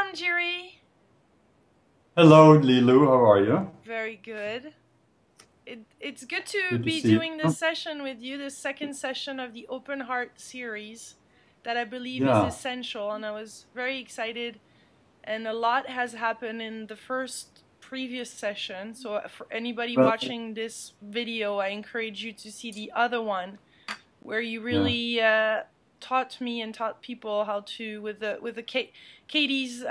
Ram Giri. Hello, Lilou. How are you? Very good. It's good to Good to be see doing you. this session with you, this second session of the Open Heart series that I believe is Yeah. essential, and I was very excited, and a lot has happened in the first previous session. So for anybody Well, watching this video, I encourage you to see the other one where you yeah. really taught me and taught people how to Katie's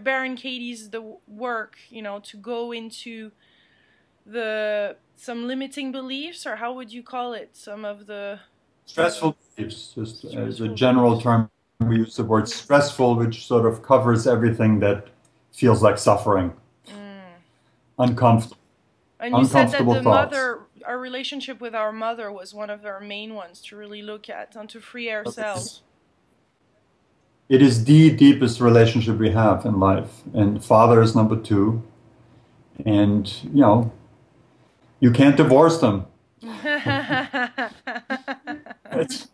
Baron Katie's the work, you know, to go into some limiting beliefs, or how would you call it, some of the Stressful beliefs, just as a stressful general beliefs. term, we use the word stressful, which sort of covers everything that feels like suffering, Mm. uncomfortable, And you said that uncomfortable the thoughts. mother, our relationship with our mother was one of our main ones to really look at and to free ourselves. It is the deepest relationship we have in life, and father is number two. And you can't divorce them. It's,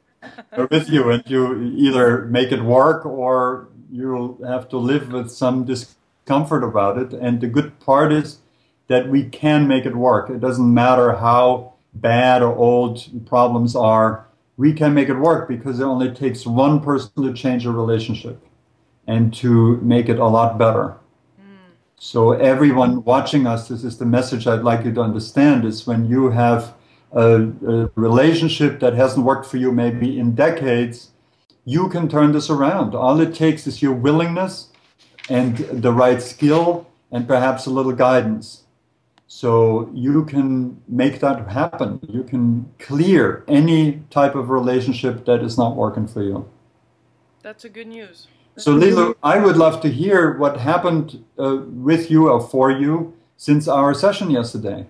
they're with you, and you either make it work or you'll have to live with some discomfort about it. And the good part is that we can make it work. It doesn't matter how bad or old problems are. We can make it work because it only takes one person to change a relationship and to make it a lot better. Mm. So everyone watching us, this is the message I'd like you to understand, is when you have a relationship that hasn't worked for you maybe in decades, you can turn this around. All it takes is your willingness and the right skill and perhaps a little guidance. So you can make that happen. You can clear any type of relationship that is not working for you. That's a good news. So, Lilou, I would love to hear what happened with you or for you since our session yesterday.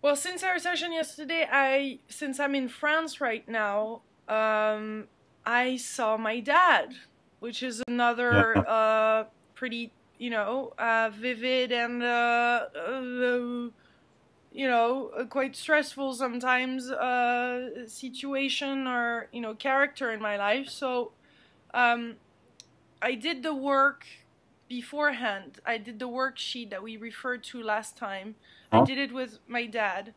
Well, since our session yesterday, since I'm in France right now, I saw my dad, which is another Yeah, pretty, vivid and quite stressful sometimes situation, or character in my life. So um, I did the work beforehand. I did the worksheet that we referred to last time. I huh? did it with my dad,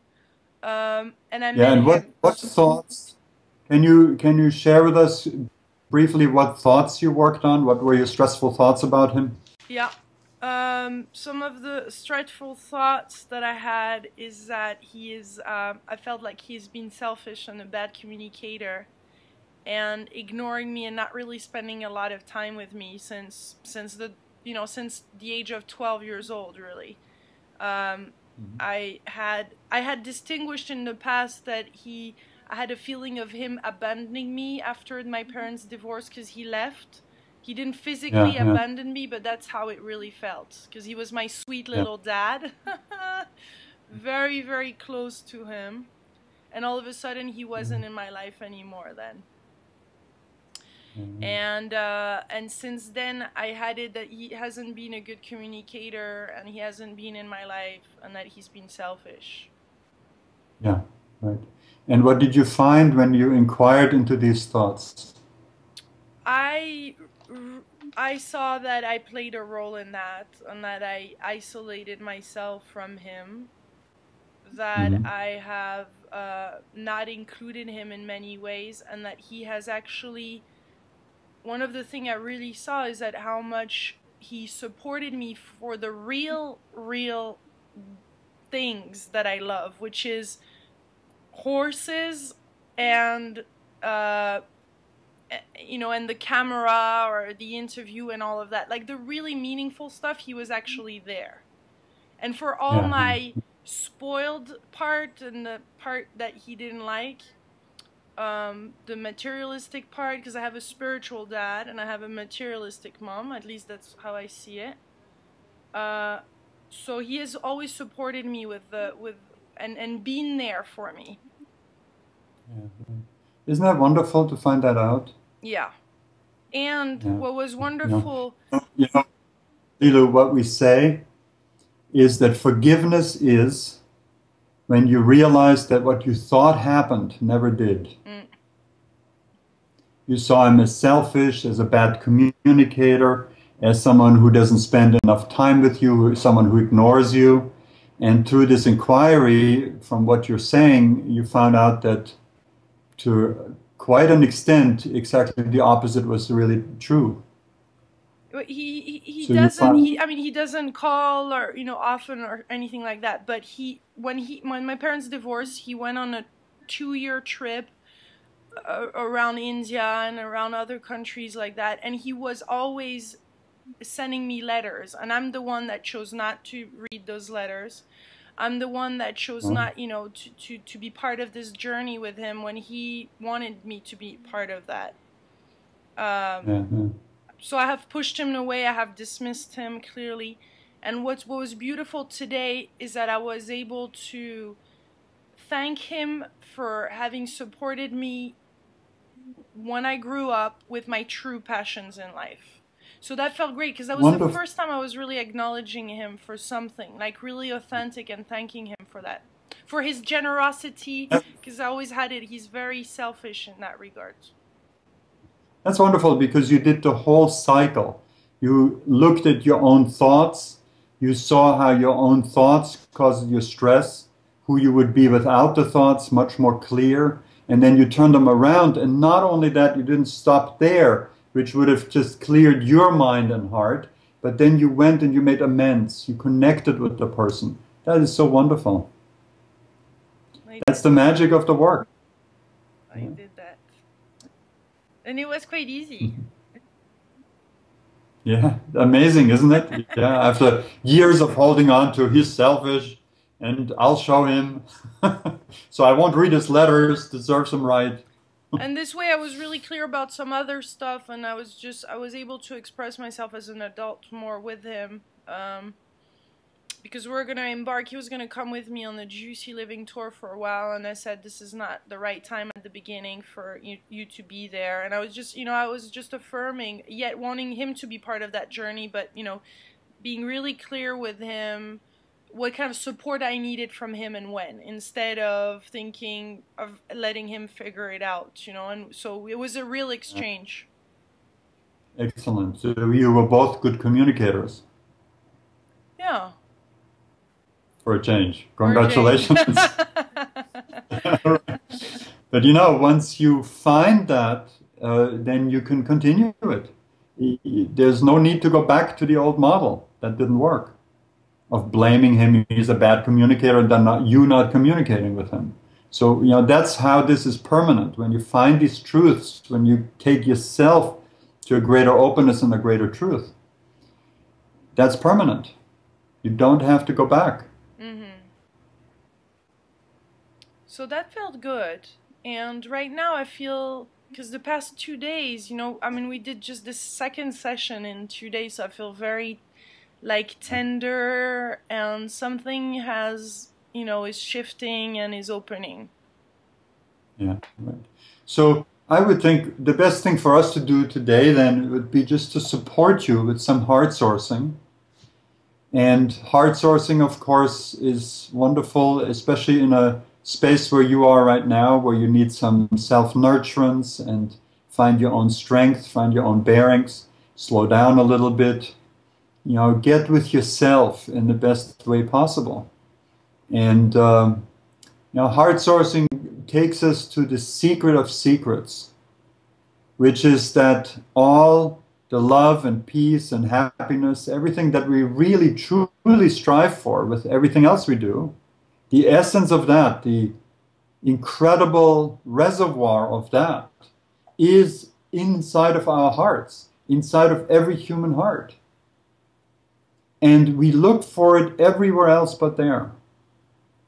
and I Yeah. met And him. what thoughts can you share with us briefly? What thoughts you worked on? What were your stressful thoughts about him? Yeah. Some of the stressful thoughts that I had is that I felt like he's been selfish and a bad communicator, and ignoring me and not really spending a lot of time with me since the age of 12 years old, really. Um, Mhm. I had distinguished in the past that I had a feeling of him abandoning me after my parents' divorce because he left. He didn't Yeah, physically yeah, abandon me, but that's how it really felt, because he was my sweet yeah. little dad. Very, very close to him. And all of a sudden he wasn't in my life anymore then. Yeah, And since then I had it that he hasn't been a good communicator, and he hasn't been in my life, and that he's been selfish. yeah, right. And what did you find when you inquired into these thoughts? I I saw that I played a role in that, and that I isolated myself from him, that Hmm. I have not included him in many ways, and that he has actually, one of the things I really saw is that how much he supported me for the real things that I love, which is horses and uh and the camera or the interview and all of that, like the really meaningful stuff. He was actually there. And for all Yeah, yeah, my spoiled part and the part that he didn't like, the materialistic part, because I have a spiritual dad and I have a materialistic mom, at least that's how I see it. uh so he has always supported me and been there for me. yeah. Isn't that wonderful to find that out? Yeah. And Yeah. what was You know, wonderful. you know, Lilo, what we say is that forgiveness is when you realize that what you thought happened never did. Mm, You saw him as selfish, as a bad communicator, as someone who doesn't spend enough time with you, someone who ignores you. And through this inquiry, from what you're saying, you found out that to quite an extent, exactly the opposite was really true. He So you doesn't, found, I mean, he doesn't call or, you know, often or anything like that, but when my parents divorced, he went on a 2-year trip around India and around other countries like that, and he was always sending me letters, and I'm the one that chose not to read those letters. I'm the one that chose oh, not, you know, to be part of this journey with him when he wanted me to be part of that. yeah, yeah. So I have pushed him away, I have dismissed him clearly. And what was beautiful today is that I was able to thank him for having supported me when I grew up with my true passions in life. So that felt great because that was the Wonderful. first time I was really acknowledging him for something, like really authentic, and thanking him for that. For his generosity, because I always had it, he's very selfish in that regard. That's wonderful because you did the whole cycle. You looked at your own thoughts. You saw how your own thoughts caused you stress, who you would be without the thoughts, much more clear. And then you turned them around. And not only that, you didn't stop there, which would have just cleared your mind and heart, but then you went and you made amends. You connected with the person. That is so wonderful. That's the magic of the work. I did that. And it was quite easy. Yeah, amazing, isn't it? Yeah, after years of holding on to he's selfish and I'll show him. So I won't read his letters, deserves him right. And this way I was really clear about some other stuff, and I was able to express myself as an adult more with him. Because we were going to embark, he was going to come with me on the Juicy Living tour for a while, and I said this is not the right time at the beginning for you to be there. And I was just, you know, I was just affirming, yet wanting him to be part of that journey, but, you know, being really clear with him what kind of support I needed from him and when, instead of thinking of letting him figure it out, you know. And so it was a real exchange. Excellent. So you were both good communicators Yeah. for a change. For a change. Congratulations. But you know, once you find that, then you can continue it. There's no need to go back to the old model. That didn't work. Of blaming him, he's a bad communicator, and then you not communicating with him. So, you know, that's how this is permanent. When you find these truths, when you take yourself to a greater openness and a greater truth, that's permanent. You don't have to go back. So that felt good. And right now I feel, because the past 2 days, you know, I mean, we did just this second session in 2 days, so I feel very, like, tender, and something has, you know, is shifting and is opening. Yeah, right. So I would think the best thing for us to do today then would be just to support you with some heart sourcing. And heart sourcing, of course, is wonderful, especially in a space where you are right now, where you need some self-nurturance and find your own strength, find your own bearings, slow down a little bit, you know, get with yourself in the best way possible. And, you know, heart sourcing takes us to the secret of secrets, which is that all the love and peace and happiness, everything that we really truly strive for with everything else we do, the essence of that, the incredible reservoir of that, is inside of our hearts, inside of every human heart. And we look for it everywhere else but there.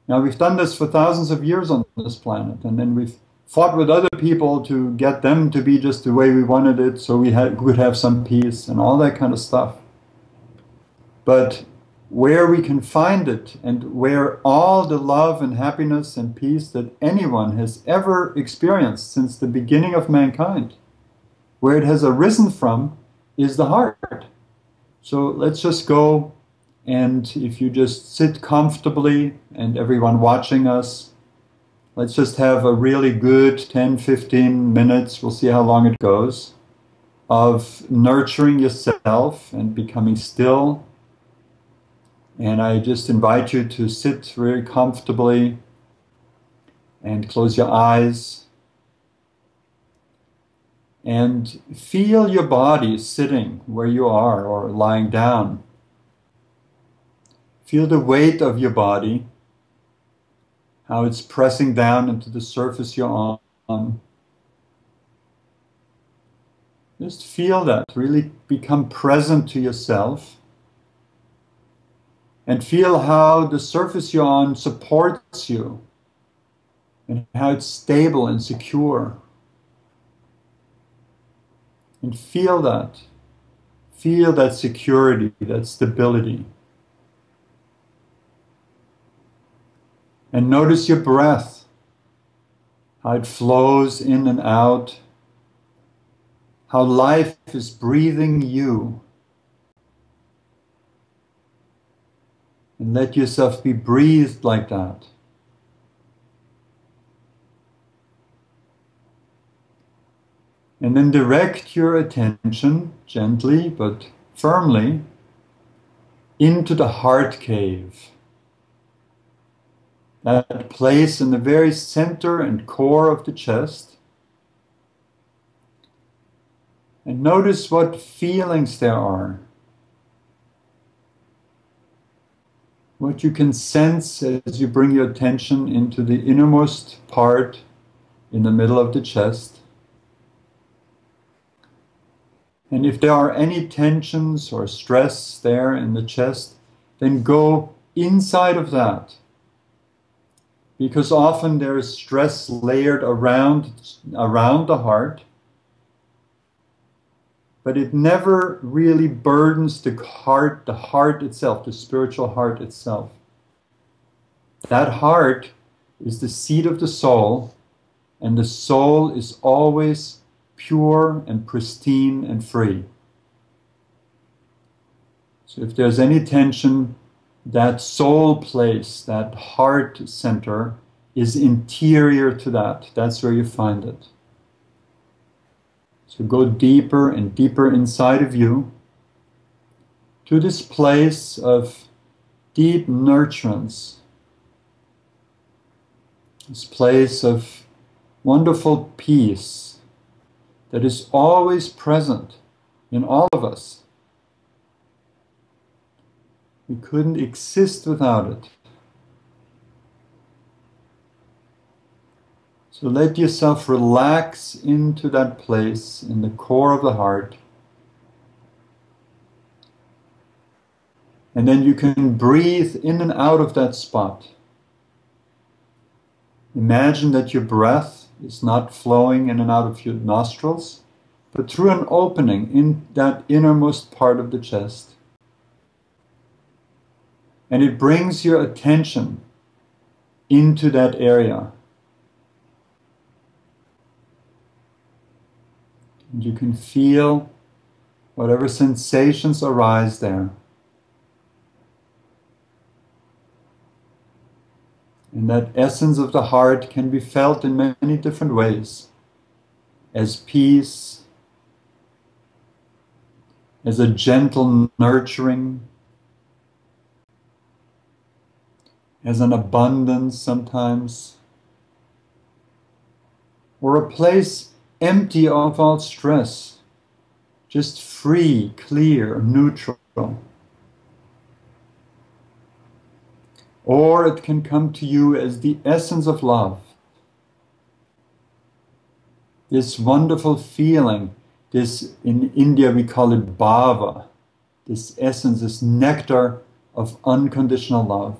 Now, we've done this for thousands of years on this planet, and then we've fought with other people to get them to be just the way we wanted it so we could have some peace and all that kind of stuff. But where we can find it, and where all the love and happiness and peace that anyone has ever experienced since the beginning of mankind, where it has arisen from, is the heart. So let's just go, and if you just sit comfortably, and everyone watching us, let's just have a really good 10-15 minutes, we'll see how long it goes, of nurturing yourself and becoming still. And I just invite you to sit very comfortably and close your eyes and feel your body sitting where you are or lying down. Feel the weight of your body, how it's pressing down into the surface you're on. Just feel that, really become present to yourself. And feel how the surface you're on supports you and how it's stable and secure. And feel that. Feel that security, that stability. And notice your breath, how it flows in and out, how life is breathing you. And let yourself be breathed like that. And then direct your attention, gently but firmly, into the heart cave. That place in the very center and core of the chest. And notice what feelings there are. What you can sense as you bring your attention into the innermost part in the middle of the chest. And if there are any tensions or stress there in the chest, then go inside of that. Because often there is stress layered around the heart, but it never really burdens the heart itself, the spiritual heart itself. That heart is the seat of the soul, and the soul is always pure and pristine and free. So if there's any tension, that soul place, that heart center, is interior to that. That's where you find it. So go deeper and deeper inside of you to this place of deep nurturance, this place of wonderful peace that is always present in all of us. We couldn't exist without it. So let yourself relax into that place in the core of the heart. And then you can breathe in and out of that spot. Imagine that your breath is not flowing in and out of your nostrils, but through an opening in that innermost part of the chest. And it brings your attention into that area. And you can feel whatever sensations arise there. And that essence of the heart can be felt in many different ways. As peace, as a gentle nurturing, as an abundance sometimes, or a place empty of all stress, just free, clear, neutral. Or it can come to you as the essence of love. This wonderful feeling, this in India we call it bhava, this essence, this nectar of unconditional love.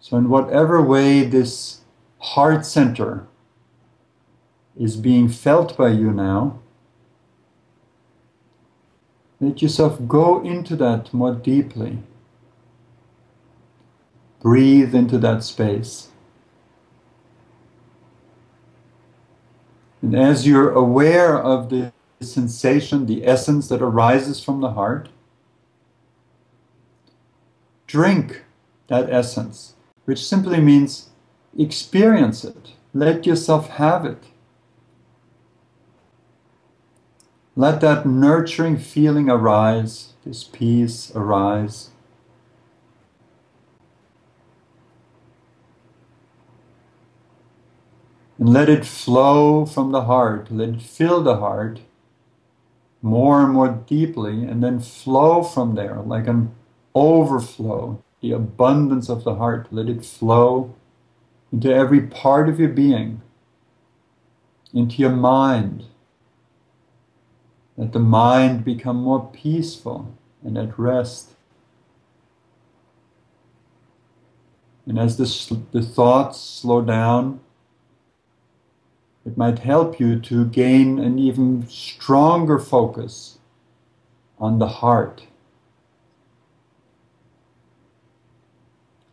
So in whatever way this heart center is being felt by you now, let yourself go into that more deeply. Breathe into that space. And as you're aware of the sensation, the essence that arises from the heart, drink that essence, which simply means experience it. Let yourself have it. Let that nurturing feeling arise, this peace arise. And let it flow from the heart, let it fill the heart more and more deeply, and then flow from there like an overflow, the abundance of the heart. Let it flow into every part of your being, into your mind. Let the mind become more peaceful and at rest. And as the thoughts slow down, it might help you to gain an even stronger focus on the heart.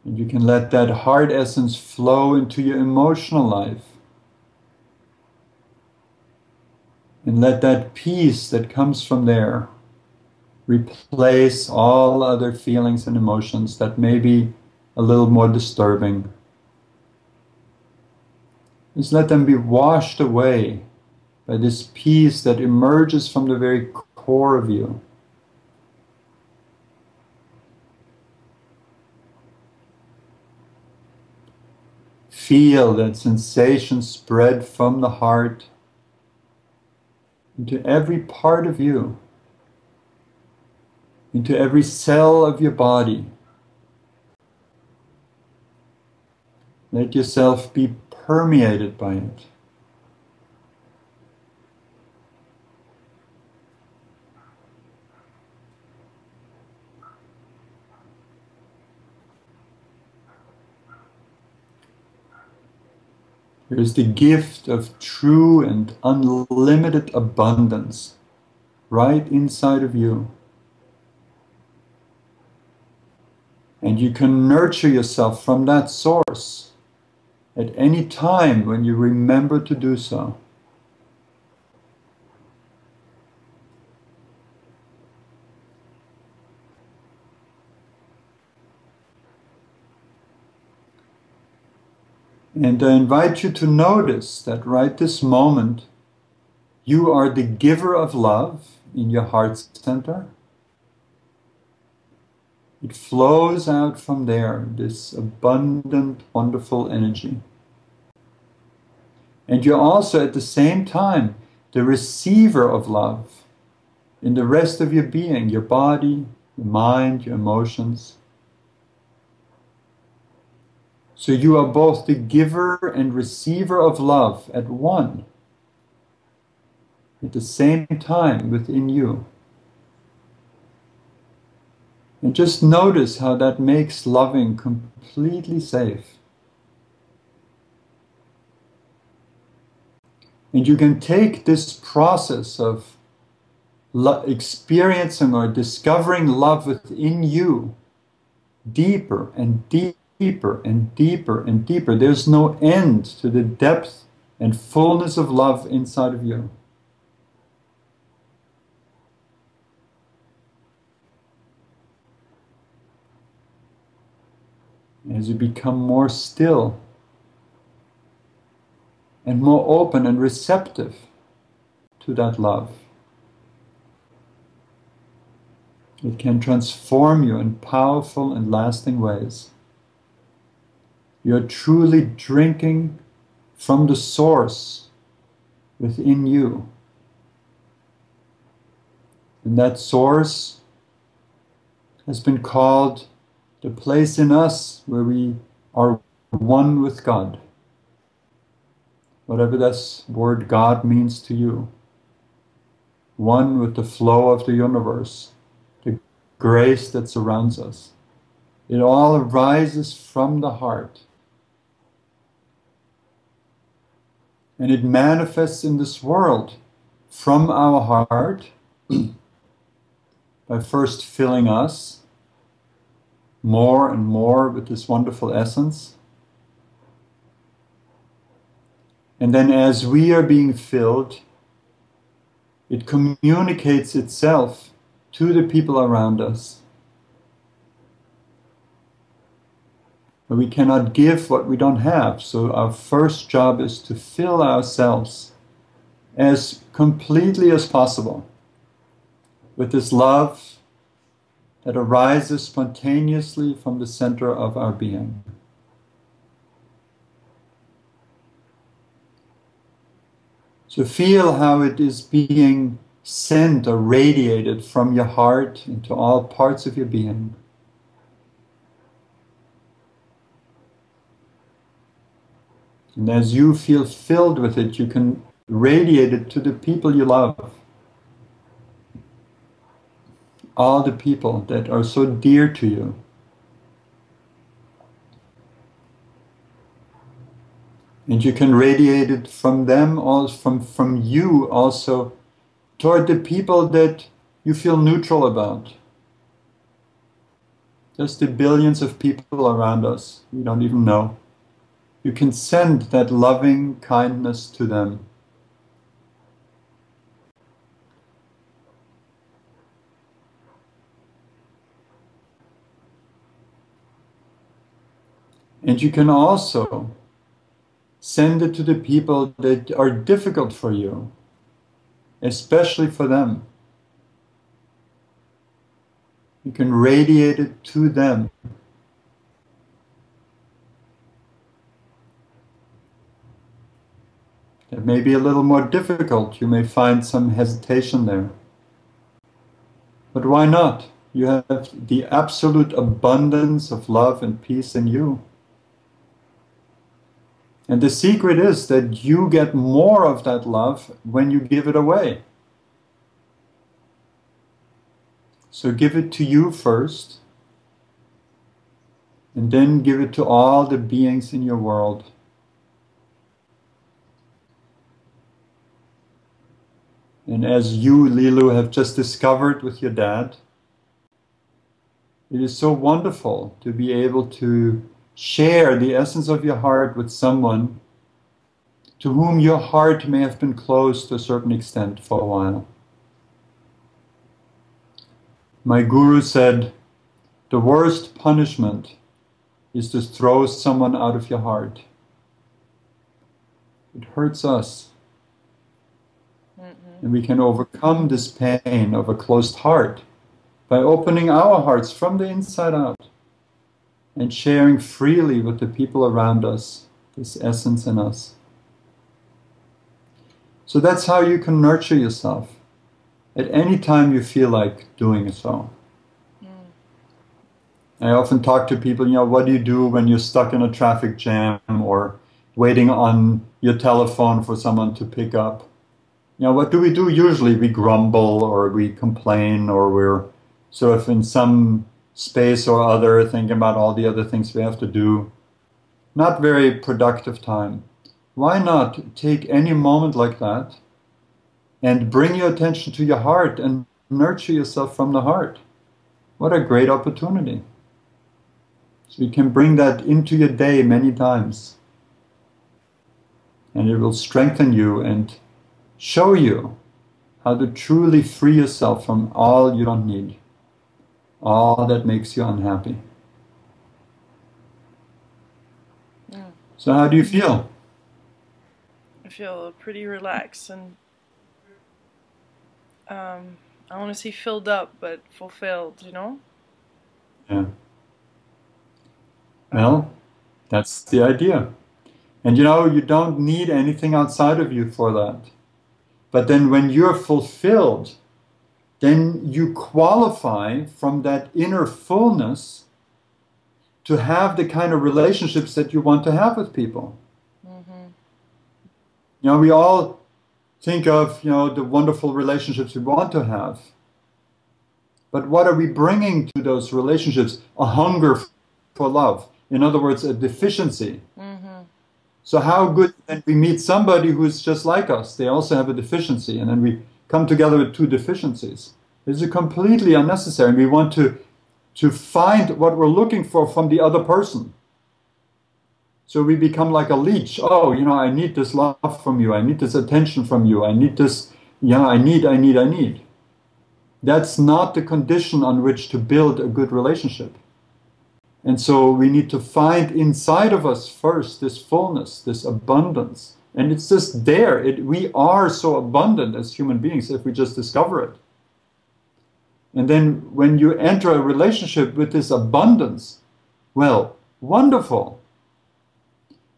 And you can let that heart essence flow into your emotional life. And let that peace that comes from there replace all other feelings and emotions that may be a little more disturbing. Just let them be washed away by this peace that emerges from the very core of you. Feel that sensation spread from the heart into every part of you, into every cell of your body. Let yourself be permeated by it. There is the gift of true and unlimited abundance right inside of you. And you can nurture yourself from that source at any time when you remember to do so. And I invite you to notice that right this moment, you are the giver of love in your heart center. It flows out from there, this abundant, wonderful energy. And you're also at the same time the receiver of love in the rest of your being, your body, your mind, your emotions. So you are both the giver and receiver of love at one, at the same time within you. And just notice how that makes loving completely safe. And you can take this process of experiencing or discovering love within you deeper and deeper and deeper and deeper. There's no end to the depth and fullness of love inside of you. As you become more still and more open and receptive to that love, it can transform you in powerful and lasting ways. You're truly drinking from the source within you. And that source has been called the place in us where we are one with God. Whatever this word God means to you. One with the flow of the universe, the grace that surrounds us. It all arises from the heart. And it manifests in this world from our heart by first filling us more and more with this wonderful essence. And then as we are being filled, it communicates itself to the people around us. But we cannot give what we don't have, so our first job is to fill ourselves as completely as possible. with this love that arises spontaneously from the center of our being. So feel how it is being sent or radiated from your heart into all parts of your being. And as you feel filled with it, you can radiate it to the people you love. All the people that are so dear to you. And you can radiate it from them, also from you also, toward the people that you feel neutral about. Just the billions of people around us we don't even know. You can send that loving kindness to them. And you can also send it to the people that are difficult for you, especially for them. You can radiate it to them. It may be a little more difficult. You may find some hesitation there. But why not? You have the absolute abundance of love and peace in you. And the secret is that you get more of that love when you give it away. So give it to you first, and then give it to all the beings in your world. And as you, Lilou, have just discovered with your dad, it is so wonderful to be able to share the essence of your heart with someone to whom your heart may have been closed to a certain extent for a while. My guru said, the worst punishment is to throw someone out of your heart. It hurts us. And we can overcome this pain of a closed heart by opening our hearts from the inside out and sharing freely with the people around us, this essence in us. So that's how you can nurture yourself at any time you feel like doing so. I often talk to people, what do you do when you're stuck in a traffic jam or waiting on your telephone for someone to pick up? What do we do usually? We grumble or we complain, or we're sort of in some space or other thinking about all the other things we have to do. Not very productive time. Why not take any moment like that and bring your attention to your heart and nurture yourself from the heart? What a great opportunity. So you can bring that into your day many times. And it will strengthen you and show you how to truly free yourself from all you don't need, all that makes you unhappy. Yeah. So how do you feel? I feel pretty relaxed and I want to say filled up, but fulfilled, Yeah. Well, that's the idea. And you don't need anything outside of you for that. But then when you're fulfilled, then you qualify from that inner fullness to have the kind of relationships that you want to have with people. We all think of, the wonderful relationships we want to have. But what are we bringing to those relationships? A hunger for love. In other words, a deficiency. So how good that we meet somebody who's just like us. They also have a deficiency, and then we come together with two deficiencies. This is completely unnecessary. We want to find what we're looking for from the other person. So we become like a leech. Oh, I need this love from you. I need this attention from you. I need this, I need. That's not the condition on which to build a good relationship. And so we need to find inside of us first this fullness, this abundance. And it's just there. We are so abundant as human beings if we just discover it. And then when you enter a relationship with this abundance, well, wonderful.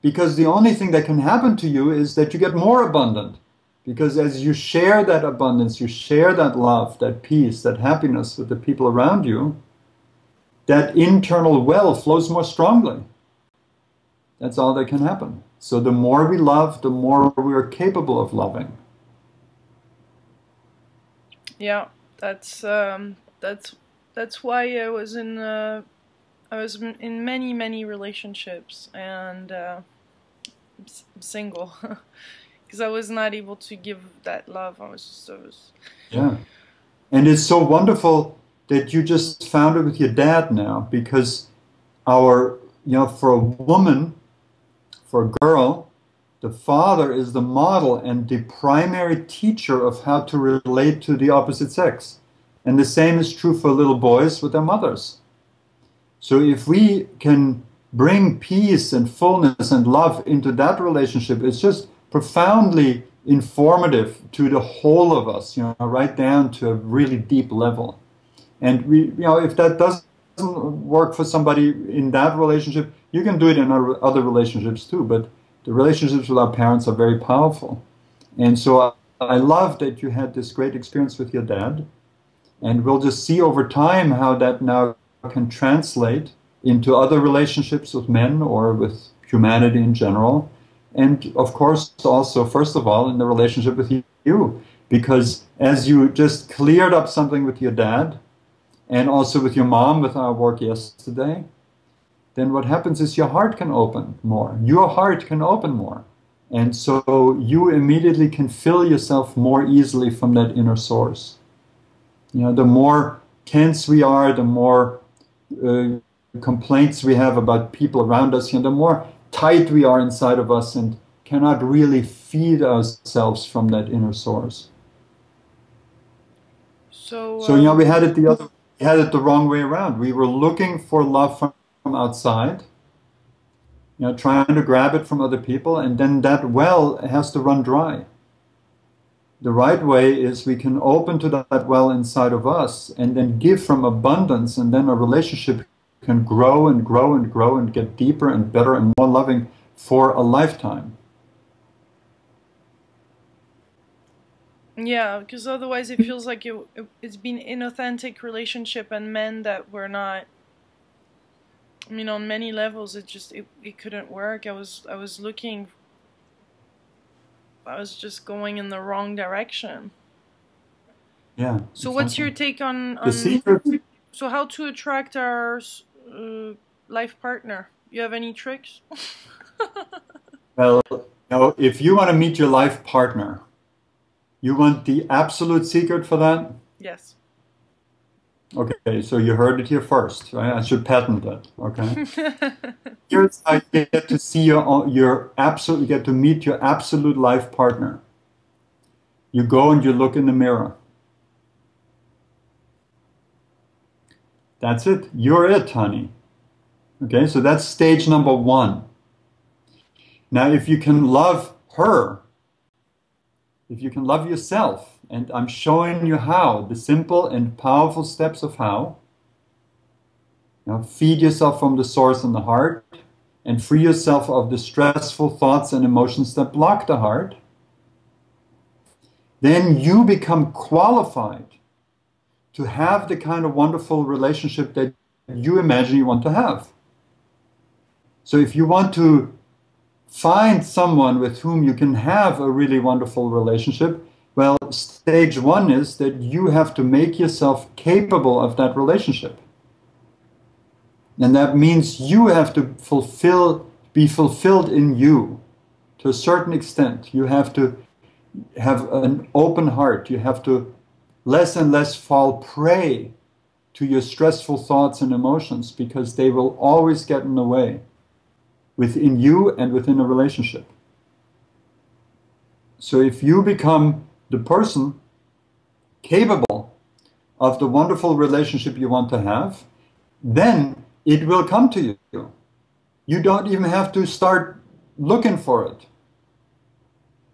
Because the only thing that can happen to you is that you get more abundant. Because as you share that abundance, you share that love, that peace, that happiness with the people around you, that internal well flows more strongly. That's all that can happen. So the more we love, the more we are capable of loving. Yeah, that's why I was in many relationships, and single, because I was not able to give that love. I was Yeah, and it's so wonderful that you just found it with your dad now, because for a woman, for a girl, the father is the model and the primary teacher of how to relate to the opposite sex. And the same is true for little boys with their mothers. So if we can bring peace and fullness and love into that relationship, it's just profoundly informative to the whole of us, right down to a really deep level. And if that doesn't work for somebody in that relationship, you can do it in other relationships too. But the relationships with our parents are very powerful. And so I love that you had this great experience with your dad. And we'll just see over time how that now can translate into other relationships with men or with humanity in general. And of course, also, first of all, in the relationship with you. Because as you just cleared up something with your dad, and also with your mom with our work yesterday, then what happens is your heart can open more. Your heart can open more. And so you immediately can fill yourself more easily from that inner source. The more tense we are, the more complaints we have about people around us, the more tight we are inside of us and cannot really feed ourselves from that inner source. So we had it the wrong way around. We were looking for love from outside, trying to grab it from other people, and then that well has to run dry. The right way is we can open to that well inside of us and then give from abundance, and then a relationship can grow and grow and grow and get deeper and better and more loving for a lifetime. Yeah, because otherwise it feels like it's been inauthentic relationship and men that were not. I mean, on many levels, it couldn't work. I was just going in the wrong direction. Yeah. So exactly. What's your take on the secret? So how to attract our life partner? You have any tricks? Well, if you want to meet your life partner, you want the absolute secret for that? Yes. Okay, so you heard it here first, right? I should patent that, okay? Here's how you get to see you get to meet your absolute life partner. You go and you look in the mirror. That's it. You're it, honey. Okay, so that's stage number one. Now, if you can love her, if you can love yourself, and I'm showing you how, the simple and powerful steps of how. Feed yourself from the source in the heart and free yourself of the stressful thoughts and emotions that block the heart. Then you become qualified to have the kind of wonderful relationship that you imagine you want to have. So if you want to find someone with whom you can have a really wonderful relationship, well, stage one is that you have to make yourself capable of that relationship. And that means you have to be fulfilled in you to a certain extent. You have to have an open heart. You have to less and less fall prey to your stressful thoughts and emotions, because they will always get in the way within you and within a relationship. So if you become the person capable of the wonderful relationship you want to have, then it will come to you. You don't even have to start looking for it.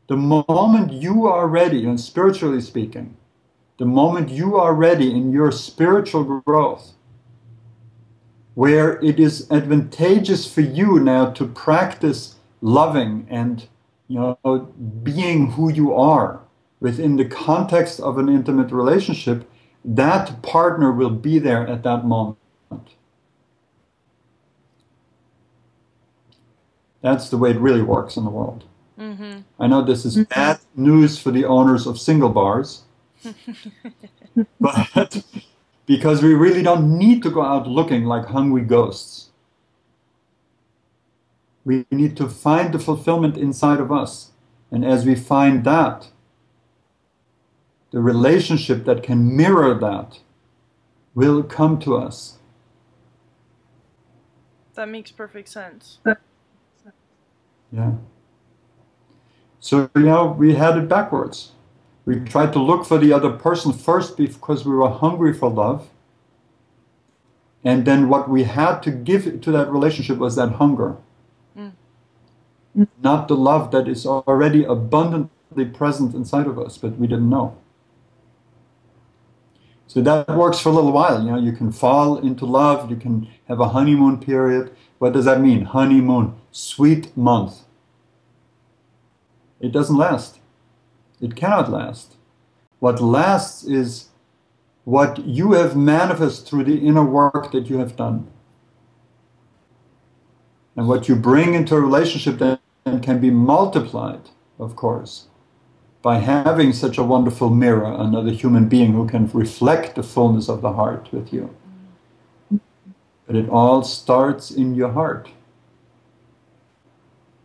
The moment you are ready, and spiritually speaking, the moment you are ready in your spiritual growth, where it is advantageous for you now to practice loving and, you know, being who you are within the context of an intimate relationship, that partner will be there at that moment. That's the way it really works in the world. Mm-hmm. I know this is bad news for the owners of single bars, but because we really don't need to go out looking like hungry ghosts. We need to find the fulfillment inside of us. And as we find that, the relationship that can mirror that will come to us. That makes perfect sense. Yeah. So, you know, we had it backwards. We tried to look for the other person first because we were hungry for love. And then what we had to give to that relationship was that hunger. Mm. Not the love that is already abundantly present inside of us, but we didn't know. So that works for a little while. You know, you can fall into love, you can have a honeymoon period. What does that mean? Honeymoon, sweet month. It doesn't last. It cannot last. What lasts is what you have manifested through the inner work that you have done. And what you bring into a relationship that can be multiplied, of course, by having such a wonderful mirror, another human being who can reflect the fullness of the heart with you. But it all starts in your heart.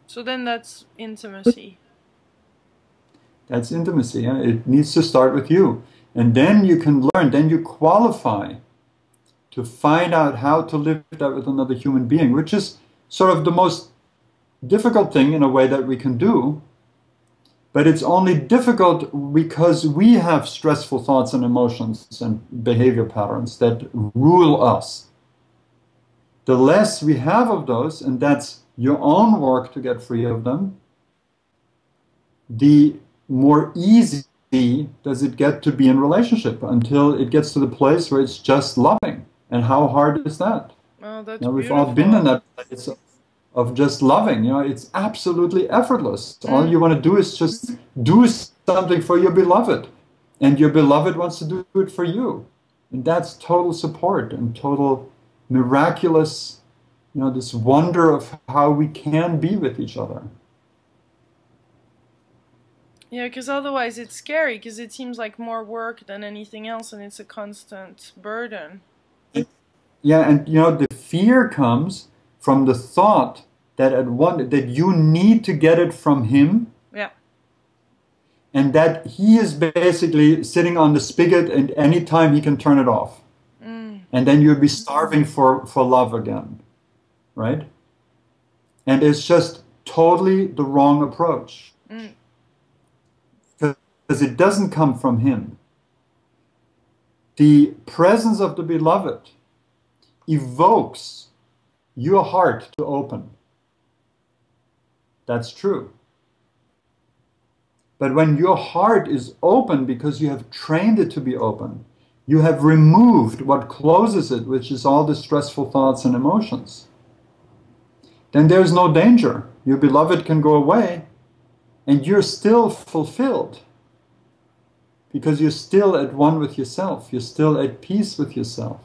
So then that's intimacy. That's intimacy. Yeah? It needs to start with you. And then you can learn, then you qualify to find out how to live that with another human being, which is sort of the most difficult thing in a way that we can do. But it's only difficult because we have stressful thoughts and emotions and behavior patterns that rule us. The less we have of those, and that's your own work to get free of them, the more easy does it get to be in relationship until it gets to the place where it's just loving. And how hard is that? Oh, that's we've beautiful. all been in that place of just loving. You know, it's absolutely effortless. All you want to do is just do something for your beloved, and your beloved wants to do it for you, and that's total support and total miraculous, you know, this wonder of how we can be with each other. Yeah, because otherwise it's scary, because it seems like more work than anything else, and it's a constant burden. Yeah, and you know, the fear comes from the thought that that you need to get it from him. Yeah. And that he is basically sitting on the spigot, and anytime he can turn it off. And then you'll be starving for love again, right? And it's just totally the wrong approach. Because it doesn't come from him. The presence of the beloved evokes your heart to open. That's true. But when your heart is open because you have trained it to be open, you have removed what closes it, which is all the stressful thoughts and emotions, then there's no danger. Your beloved can go away and you're still fulfilled because you're still at one with yourself. You're still at peace with yourself.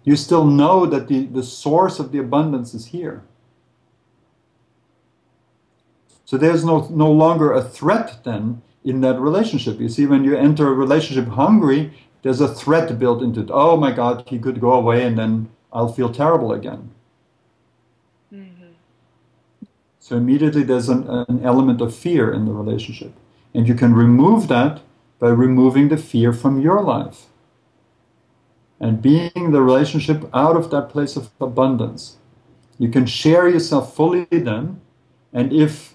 You still know that the source of the abundance is here. So there's no longer a threat then in that relationship. You see, when you enter a relationship hungry, there's a threat built into it. Oh my God, he could go away and then I'll feel terrible again. So immediately there's an element of fear in the relationship. And you can remove that by removing the fear from your life. And being the relationship out of that place of abundance. You can share yourself fully then. And if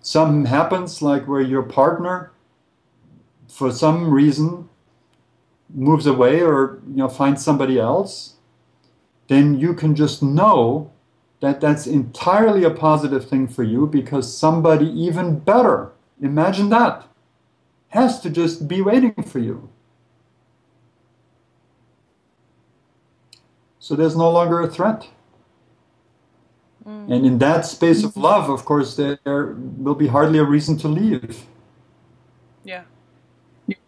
something happens, like where your partner, for some reason, moves away or finds somebody else, then you can just know that that's entirely a positive thing for you, because somebody even better, imagine that, has to just be waiting for you. So there's no longer a threat. And in that space of love, of course, there will be hardly a reason to leave. Yeah. That's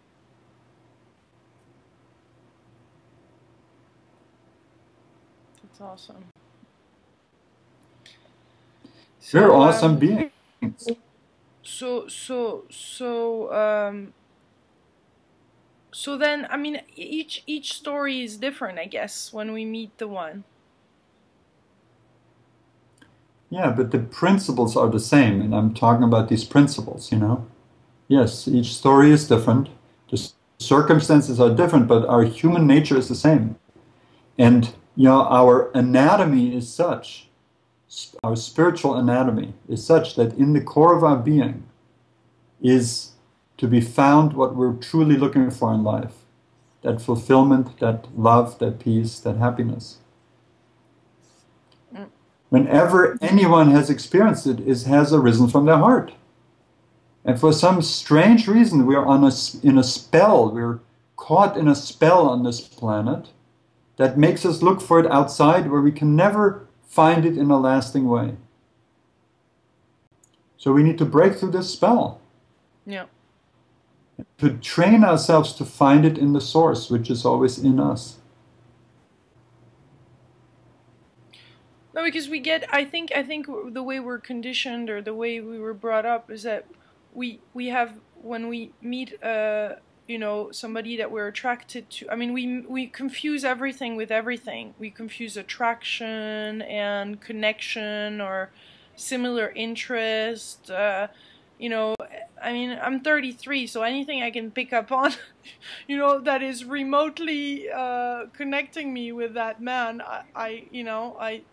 awesome. We're So, awesome beings. So then, I mean, each story is different, I guess, when we meet the one. Yeah, but the principles are the same, and I'm talking about these principles, you know? Yes, each story is different. The circumstances are different, but our human nature is the same. And, you know, our anatomy is such, our spiritual anatomy is such that in the core of our being is to be found what we're truly looking for in life. That fulfillment, that love, that peace, that happiness. Whenever anyone has experienced it, it has arisen from their heart. And for some strange reason, we're in a spell. We're caught in a spell on this planet that makes us look for it outside where we can never find it in a lasting way. So we need to break through this spell. Yeah. To train ourselves to find it in the source, which is always in us. No, because we get, I think the way we're conditioned or the way we were brought up is that we have, when we meet you know, somebody that we're attracted to, I mean, we confuse everything with everything. We confuse attraction and connection or similar interest. You know, I mean, I'm 33, so anything I can pick up on, you know, that is remotely connecting me with that man, you know, I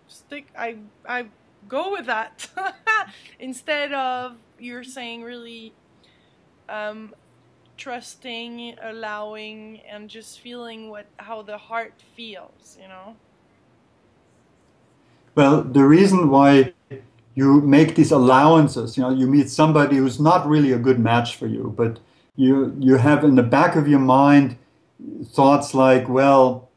go with that instead of, you're saying, really trusting, allowing, and just feeling how the heart feels, you know. Well, the reason why you make these allowances, you know, you meet somebody who's not really a good match for you, but you have in the back of your mind thoughts like, well,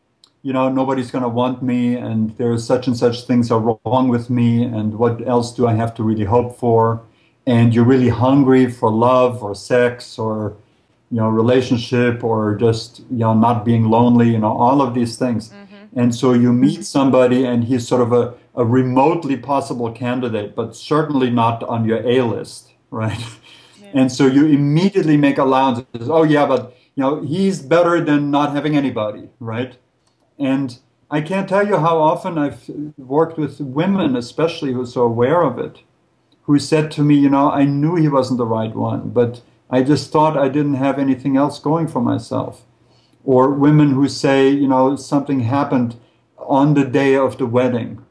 you know, nobody's going to want me, and there's such and such things are wrong with me, and what else do I have to really hope for? And you're really hungry for love or sex or, you know, relationship or just, you know, not being lonely, you know, all of these things. And so you meet somebody and he's sort of a remotely possible candidate, but certainly not on your A list, right? Yeah. And so you immediately make allowances. Oh yeah, but you know, he's better than not having anybody, right? And I can't tell you how often I've worked with women, especially who are so aware of it, who said to me, you know, I knew he wasn't the right one, but I just thought I didn't have anything else going for myself. Or women who say, you know, something happened on the day of the wedding,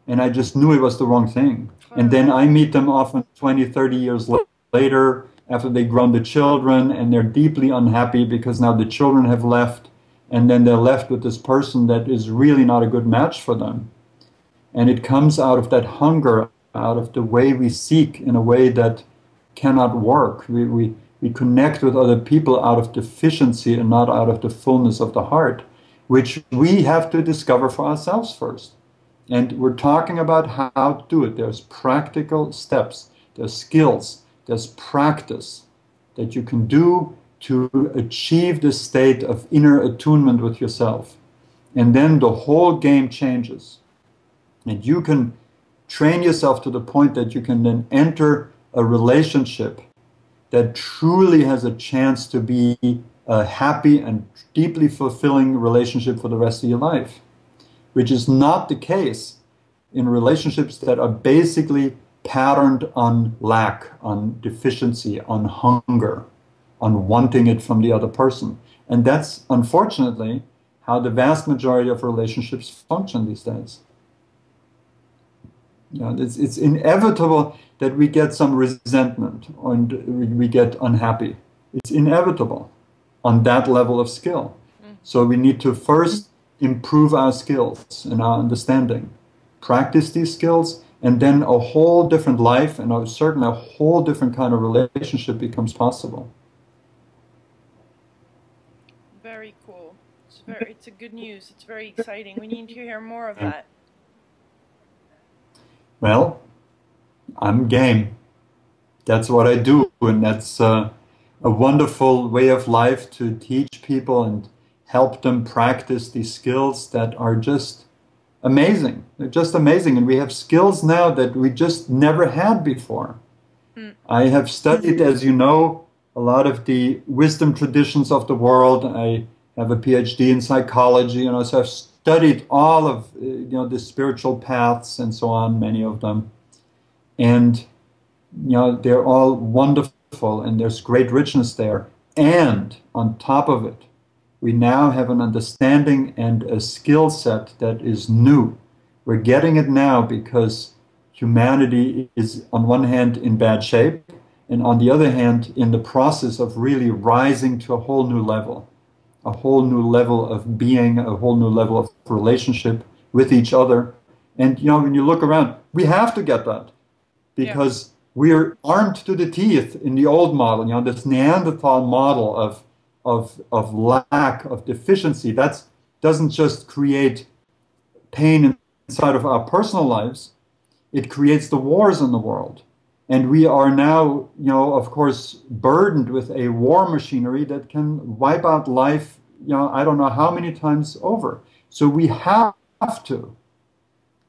and I just knew it was the wrong thing. And then I meet them often 20, 30 years later, after they've grown the children, and they're deeply unhappy because now the children have left, and then they're left with this person that is really not a good match for them. And it comes out of that hunger, out of the way we seek in a way that cannot work. We connect with other people out of deficiency and not out of the fullness of the heart, which we have to discover for ourselves first. And we're talking about how to do it. There's practical steps, there's skills, there's practice that you can do to achieve this state of inner attunement with yourself. And then the whole game changes. And you can train yourself to the point that you can then enter a relationship that truly has a chance to be a happy and deeply fulfilling relationship for the rest of your life, which is not the case in relationships that are basically patterned on lack, on deficiency, on hunger, on wanting it from the other person. And that's unfortunately how the vast majority of relationships function these days. You know, it's inevitable that we get some resentment and we get unhappy. It's inevitable on that level of skill. So we need to first improve our skills and our understanding, practice these skills, and then a whole different life and certainly a whole different kind of relationship becomes possible. Very cool. It's a good news. It's very exciting. We need to hear more of that. Well, I'm game. That's what I do, and that's a wonderful way of life to teach people and help them practice these skills that are just amazing. They're just amazing, and we have skills now that we just never had before. I have studied, as you know, a lot of the wisdom traditions of the world. I have a PhD in psychology, so I've studied all of the spiritual paths and so on, many of them, and they're all wonderful, and there's great richness there. And on top of it, we now have an understanding and a skill set that is new. We're getting it now because humanity is, on one hand, in bad shape, and on the other hand, in the process of really rising to a whole new level of being, a whole new level of relationship with each other. And when you look around, we have to get that because we're armed to the teeth in the old model, this Neanderthal model of lack, of deficiency. That doesn't just create pain inside of our personal lives, it creates the wars in the world. And we are now, of course, burdened with a war machinery that can wipe out life, I don't know how many times over. So we have to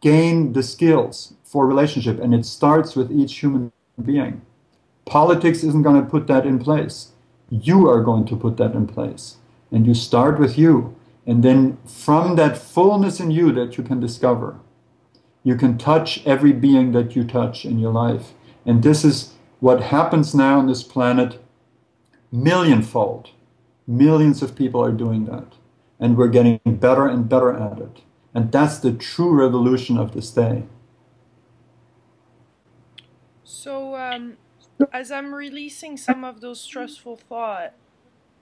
gain the skills for relationship, and it starts with each human being. Politics isn't going to put that in place. You are going to put that in place. And you start with you. And then from that fullness in you that you can discover, you can touch every being that you touch in your life. And this is what happens now on this planet millionfold. Millions of people are doing that. And we're getting better and better at it. And that's the true revolution of this day. So, as I'm releasing some of those stressful thoughts,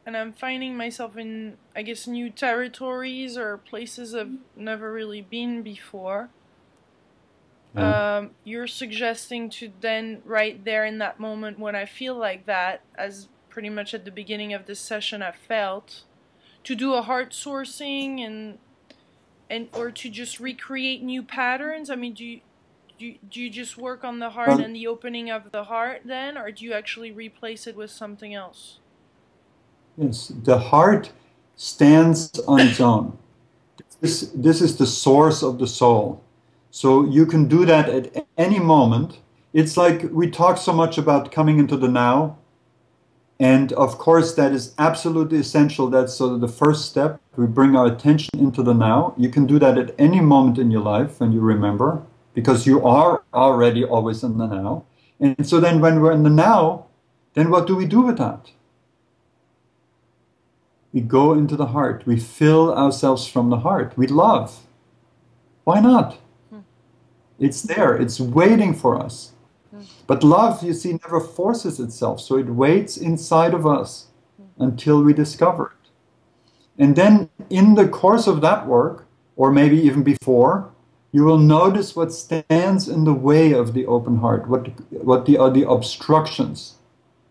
and I'm finding myself in, I guess, new territories or places I've never really been before, you're suggesting to then, right there in that moment when I feel like that, as pretty much at the beginning of this session I felt, to do a heart sourcing and or to just recreate new patterns. I mean, do you just work on the heart and the opening of the heart then, or do you actually replace it with something else? Yes, the heart stands on its own. This is the source of the soul. So you can do that at any moment. It's like we talk so much about coming into the now. And of course, that is absolutely essential. That's sort of the first step. We bring our attention into the now. You can do that at any moment in your life when you remember, because you are already always in the now. And so then when we're in the now, then what do we do with that? We go into the heart. We fill ourselves from the heart. We love. Why not? It's there. It's waiting for us. But love, you see, never forces itself. So it waits inside of us until we discover it. And then in the course of that work, or maybe even before, you will notice what stands in the way of the open heart, what are the obstructions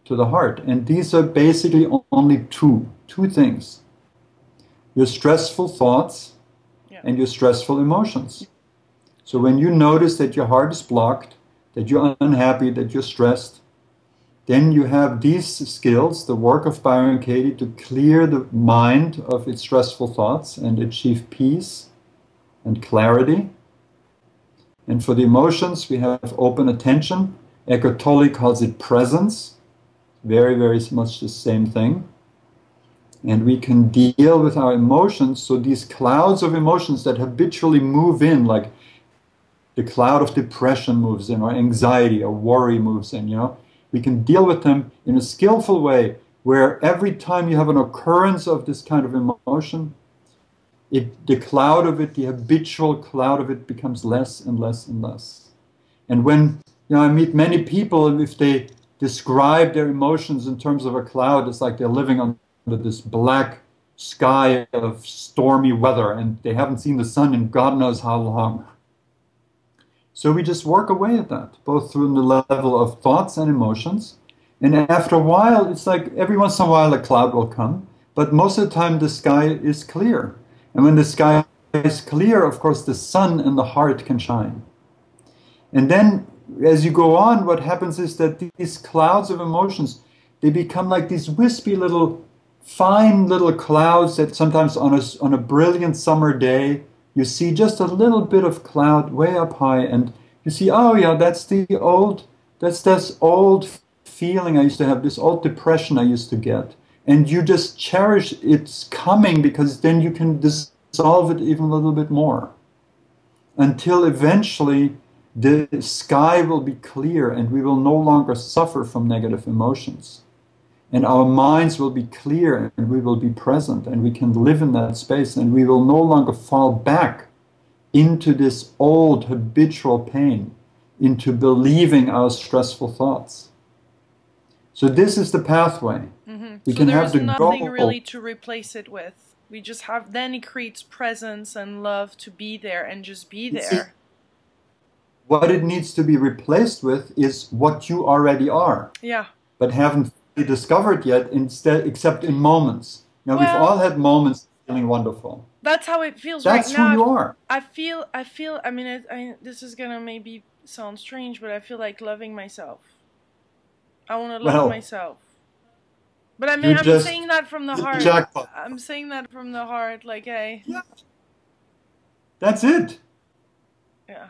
to the heart. And these are basically only two things. Your stressful thoughts and your stressful emotions. So when you notice that your heart is blocked, that you're unhappy, that you're stressed, then you have these skills, the work of Byron Katie, to clear the mind of its stressful thoughts and achieve peace and clarity. And for the emotions, we have open attention. Eckhart Tolle calls it presence. Very, very much the same thing. And we can deal with our emotions. So these clouds of emotions that habitually move in, like the cloud of depression moves in, or anxiety, or worry moves in, we can deal with them in a skillful way, where every time you have an occurrence of this kind of emotion, the cloud of it, the habitual cloud of it, becomes less and less and less. And when I meet many people, if they describe their emotions in terms of a cloud, it's like they're living under this black sky of stormy weather, and they haven't seen the sun in God knows how long. So we just work away at that, both through the level of thoughts and emotions. And after a while, it's like every once in a while a cloud will come, but most of the time the sky is clear. And when the sky is clear, of course, the sun and the heart can shine. And then as you go on, what happens is that these clouds of emotions, they become like these wispy little, fine little clouds that sometimes on a brilliant summer day, you see just a little bit of cloud way up high, and you see, oh yeah, that's this old feeling I used to have, this old depression I used to get. And you just cherish its coming, because then you can dissolve it even a little bit more. Until eventually the sky will be clear and we will no longer suffer from negative emotions. And our minds will be clear and we will be present and we can live in that space, and we will no longer fall back into this old habitual pain, into believing our stressful thoughts. So this is the pathway. Mm-hmm. We so can there's have the nothing goal. really to replace it with. We just have, then it creates presence and love to be there and just be there. What it needs to be replaced with is what you already are. Yeah. But haven't fully discovered yet, except in moments. Now, we've all had moments feeling wonderful. That's how it feels right now. That's who you are. I feel, I mean, this is going to maybe sound strange, but I feel like loving myself. I want to love myself. But I mean, I'm saying that from the heart. I'm saying that from the heart, like, hey. Yeah. That's it. Yeah.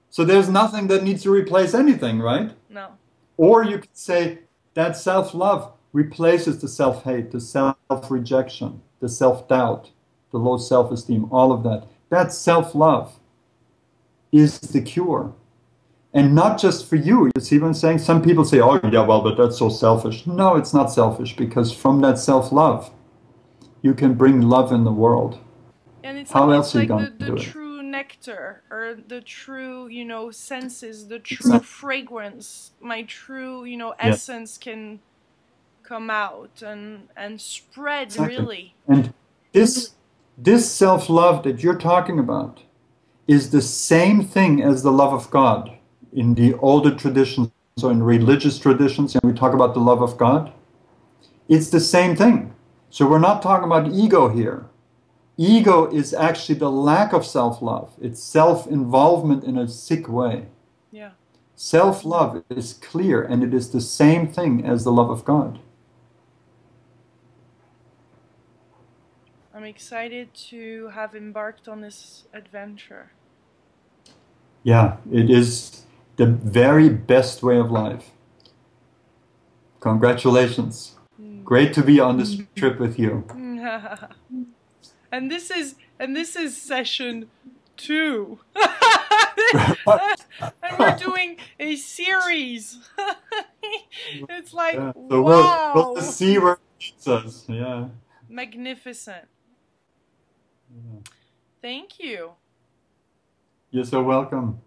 So there's nothing that needs to replace anything, right? No. Or you could say that self-love replaces the self-hate, the self-rejection, the self-doubt, the low self-esteem, all of that. That self-love is the cure. And not just for you. You see what I'm saying? Some people say, oh, yeah, well, but that's so selfish. No, it's not selfish, because from that self-love, you can bring love in the world. And it's How else are you like going to do the it? true nectar, or the true, you know, senses, the true fragrance, my true, you know, essence can come out and spread, really. And this self-love that you're talking about is the same thing as the love of God. In the older traditions, so in religious traditions, and we talk about the love of God, it's the same thing. So we're not talking about ego here. Ego is actually the lack of self-love. It's self-involvement in a sick way. Yeah. Self-love is clear, and it is the same thing as the love of God. I'm excited to have embarked on this adventure. Yeah, it is the very best way of life. Congratulations. Great to be on this trip with you. And this is session 2. And we're doing a series. It's like, so wow. we'll see where it leads us. Yeah. Magnificent. Yeah. Thank you. You're so welcome.